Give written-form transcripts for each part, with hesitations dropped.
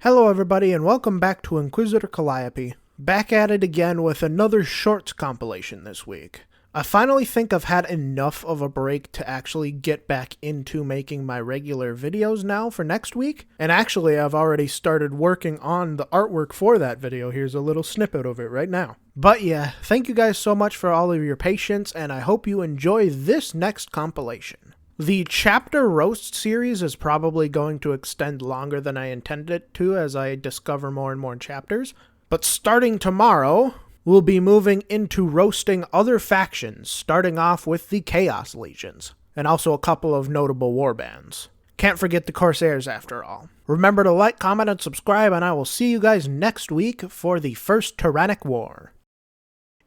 Hello everybody and welcome back to Inquisitor Calliope. Back at it again with another shorts compilation this week. I finally think I've had enough of a break to actually get back into making my regular videos now for next week. And actually I've already started working on the artwork for that video. Here's a little snippet of it right now. But yeah, thank you guys so much for all of your patience and I hope you enjoy this next compilation. The chapter roast series is probably going to extend longer than I intended it to as I discover more and more chapters, but starting tomorrow, we'll be moving into roasting other factions, starting off with the Chaos Legions, and also a couple of notable warbands. Can't forget the Corsairs after all. Remember to like, comment, and subscribe, and I will see you guys next week for the first Tyrannic War.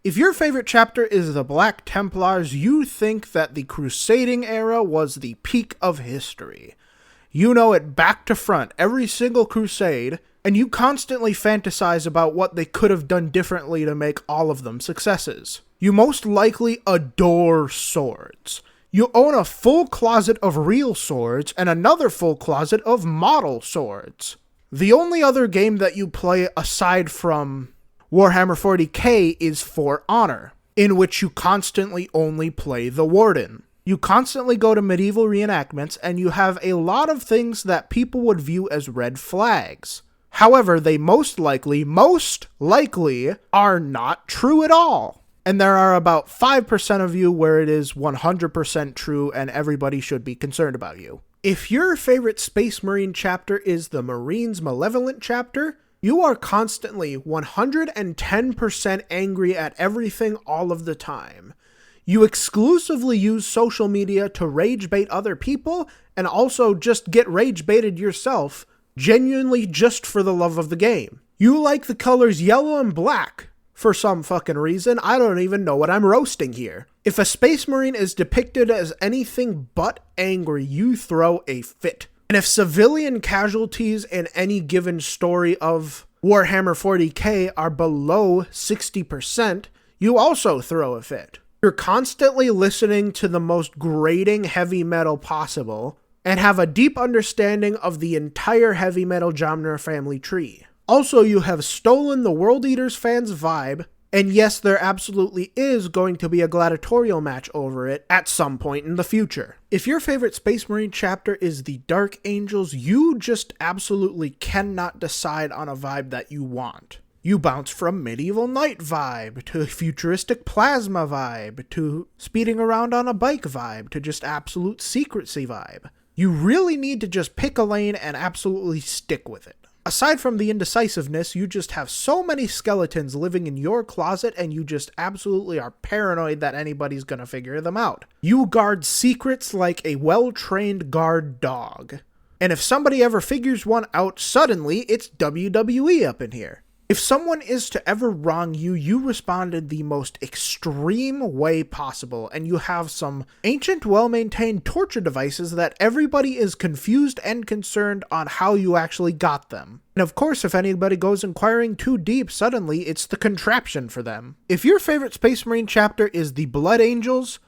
If your favorite chapter is the Black Templars, you think that the Crusading era was the peak of history. You know it back to front, every single crusade, and you constantly fantasize about what they could have done differently to make all of them successes. You most likely adore swords. You own a full closet of real swords and another full closet of model swords. The only other game that you play aside from Warhammer 40k is For Honor, in which you constantly only play the Warden. You constantly go to medieval reenactments, and you have a lot of things that people would view as red flags. However, they most likely are not true at all. And there are about 5% of you where it is 100% true and everybody should be concerned about you. If your favorite Space Marine chapter is the Marines Malevolent chapter, you are constantly 110% angry at everything all of the time. You exclusively use social media to rage bait other people and also just get rage baited yourself, genuinely just for the love of the game. You like the colors yellow and black for some fucking reason. I don't even know what I'm roasting here. If a Space Marine is depicted as anything but angry, you throw a fit. And if civilian casualties in any given story of Warhammer 40k are below 60%, you also throw a fit. You're constantly listening to the most grating heavy metal possible, and have a deep understanding of the entire heavy metal genre family tree. Also, you have stolen the World Eaters fans' vibe, and yes, there absolutely is going to be a gladiatorial match over it at some point in the future. If your favorite Space Marine chapter is the Dark Angels, you just absolutely cannot decide on a vibe that you want. You bounce from medieval knight vibe, to futuristic plasma vibe, to speeding around on a bike vibe, to just absolute secrecy vibe. You really need to just pick a lane and absolutely stick with it. Aside from the indecisiveness, you just have so many skeletons living in your closet and you just absolutely are paranoid that anybody's gonna figure them out. You guard secrets like a well-trained guard dog. And if somebody ever figures one out, suddenly it's WWE up in here. If someone is to ever wrong you, you respond in the most extreme way possible, and you have some ancient, well-maintained torture devices that everybody is confused and concerned on how you actually got them. And of course, if anybody goes inquiring too deep, suddenly it's the contraption for them. If your favorite Space Marine chapter is the Blood Angels,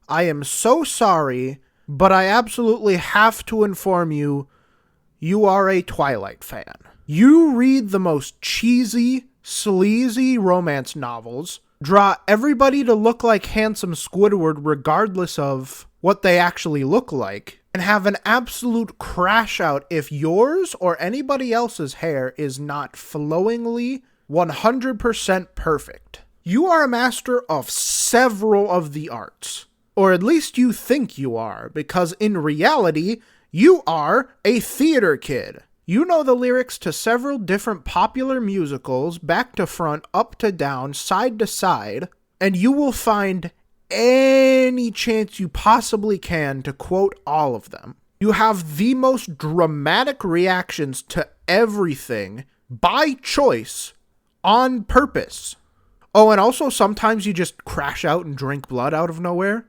I am so sorry, but I absolutely have to inform you, you are a Twilight fan. You read the most cheesy, sleazy romance novels, draw everybody to look like handsome Squidward regardless of what they actually look like, and have an absolute crash out if yours or anybody else's hair is not flowingly 100% perfect. You are a master of several of the arts, or at least you think you are, because in reality, you are a theater kid. You know the lyrics to several different popular musicals, back to front, up to down, side to side, and you will find any chance you possibly can to quote all of them. You have the most dramatic reactions to everything, by choice, on purpose. Oh, and also sometimes you just crash out and drink blood out of nowhere.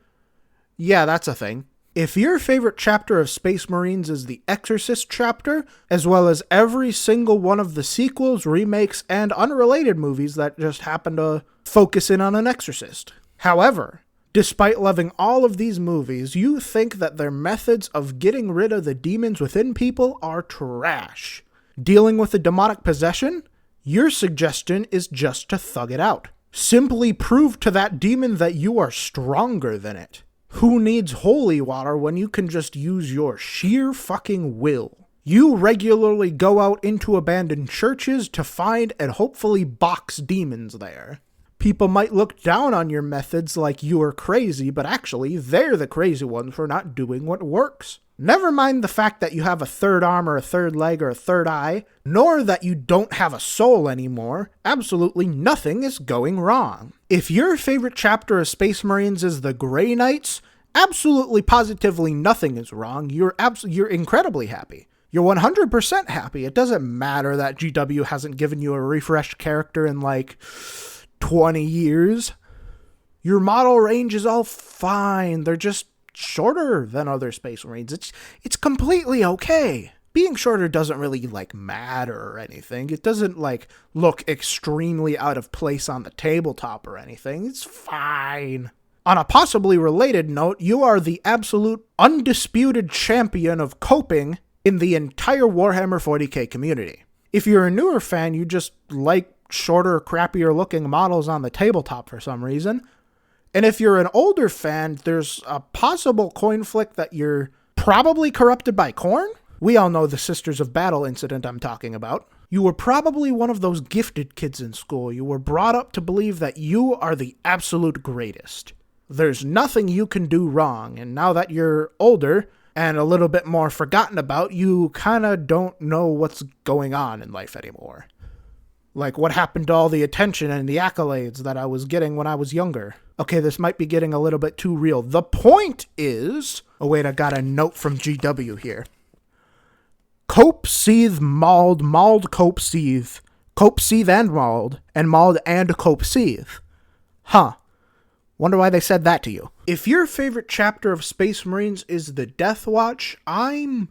Yeah, that's a thing. If your favorite chapter of Space Marines is the Exorcist chapter, as well as every single one of the sequels, remakes, and unrelated movies that just happen to focus in on an exorcist. However, despite loving all of these movies, you think that their methods of getting rid of the demons within people are trash. Dealing with a demonic possession? Your suggestion is just to thug it out. Simply prove to that demon that you are stronger than it. Who needs holy water when you can just use your sheer fucking will? You regularly go out into abandoned churches to find and hopefully box demons there. People might look down on your methods like you are crazy, but actually they're the crazy ones for not doing what works. Never mind the fact that you have a third arm or a third leg or a third eye, nor that you don't have a soul anymore. Absolutely nothing is going wrong. If your favorite chapter of Space Marines is the Grey Knights, absolutely positively nothing is wrong. You're incredibly happy. You're 100% happy. It doesn't matter that GW hasn't given you a refreshed character in like 20 years. Your model range is all fine. They're just shorter than other Space Marines. It's completely okay. Being shorter doesn't really like matter or anything. It doesn't like look extremely out of place on the tabletop or anything. It's fine. On a possibly related note, you are the absolute undisputed champion of coping in the entire Warhammer 40k community. If you're a newer fan, you just like shorter, crappier looking models on the tabletop for some reason. And if you're an older fan, there's a possible coin flick that you're probably corrupted by Khorne. We all know the Sisters of Battle incident I'm talking about. You were probably one of those gifted kids in school. You were brought up to believe that you are the absolute greatest. There's nothing you can do wrong, and now that you're older and a little bit more forgotten about, you kind of don't know what's going on in life anymore. Like, what happened to all the attention and the accolades that I was getting when I was younger? Okay, this might be getting a little bit too real. The point is... Oh, wait, I got a note from GW here. Cope, seethe, mauled, cope, seethe. Cope, seethe, and mauled and cope, seethe. Huh. Wonder why they said that to you. If your favorite chapter of Space Marines is the Death Watch, I'm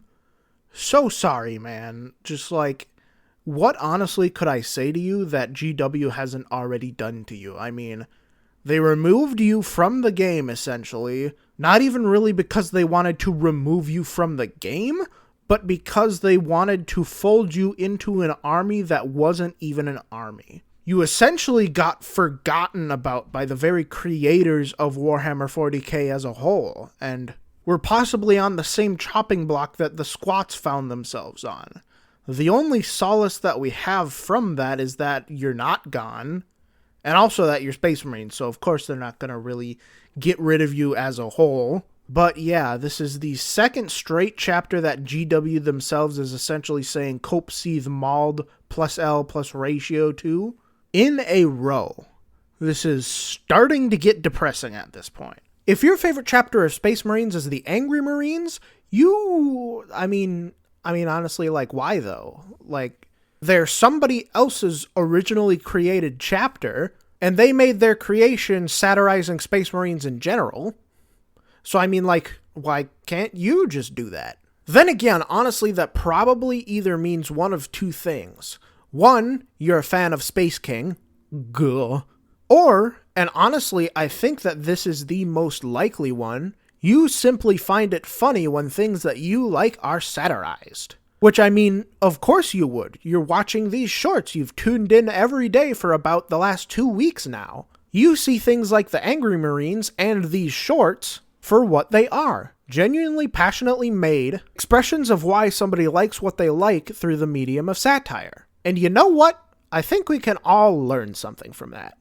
so sorry, man. Just like... What honestly could I say to you that GW hasn't already done to you? I mean, they removed you from the game, essentially. Not even really because they wanted to remove you from the game, but because they wanted to fold you into an army that wasn't even an army. You essentially got forgotten about by the very creators of Warhammer 40k as a whole, and were possibly on the same chopping block that the squats found themselves on. The only solace that we have from that is that you're not gone, and also that you're Space Marines, so of course they're not going to really get rid of you as a whole. But yeah, this is the second straight chapter that GW themselves is essentially saying cope, seethe, mauled, plus L, plus ratio 2 in a row. This is starting to get depressing at this point. If your favorite chapter of Space Marines is the Angry Marines, I mean, honestly, like, why though? Like, they're somebody else's originally created chapter, and they made their creation satirizing Space Marines in general. So, I mean, like, why can't you just do that? Then again, honestly, that probably either means one of two things. One, you're a fan of Space King. Gah. Or, and honestly, I think that this is the most likely one, you simply find it funny when things that you like are satirized. Which, I mean, of course you would. You're watching these shorts. You've tuned in every day for about the last 2 weeks now. You see things like the Angry Marines and these shorts for what they are. Genuinely, passionately made expressions of why somebody likes what they like through the medium of satire. And you know what? I think we can all learn something from that.